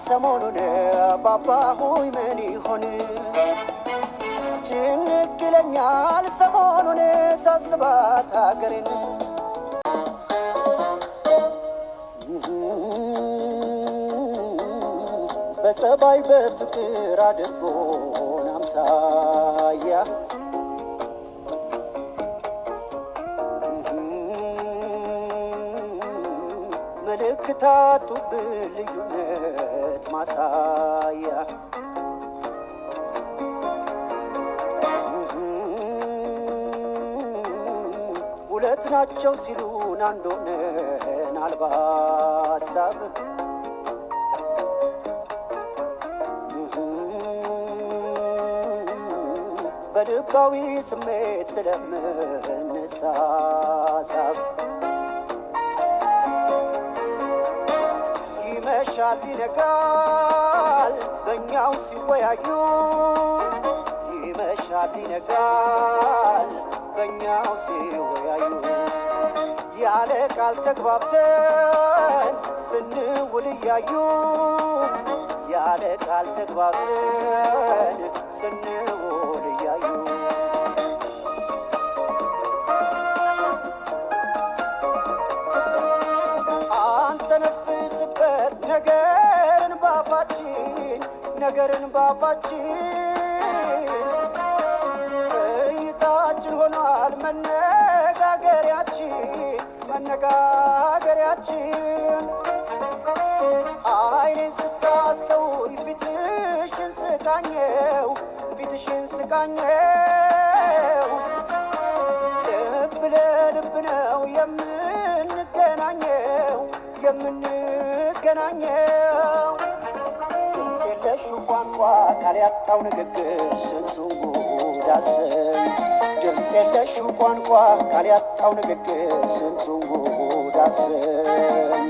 ሰሞኑን ባባ ሆይ ምን ይሆን ጭንቅ ይለኛል ሰሞኑን ሳስባት አገሬን በጸባይ በፍቅር አድርጎን አምሳያ ምልክታቱብን ልዩነት ማሳያ ሁለት ናቸው ሲሉን አንድ ሆነን አልባ ሀሳብ በልባዊ ስሜት ስለምንሳሳብ ይመሻል ይነጋል በእኛው ሲወያዩ ይመሻል ይነጋል በእኛው ሲወያዩ ያለ ቃል ተግባብተን ስንውል እያዩ ያለ ቃል ተግባብተን ስንውል እያዩ አንተነፍስበት ነገርን ባፋችን እይታችን ሆኗል መነጋገሪያችን አይኔን ስታስተውይ ፊትሽን ስቃኘው ልብ ለልብ ነው የምንገናኘው ድምፅ የለሽው ቋንቋ ቃል ያጣው ንግግር ስንቱን ጉድ አሰኝ ድምፅ የለሽው ቋንቋ ቃል ያጣው ንግግር ስንቱን ጉድ አሰኝ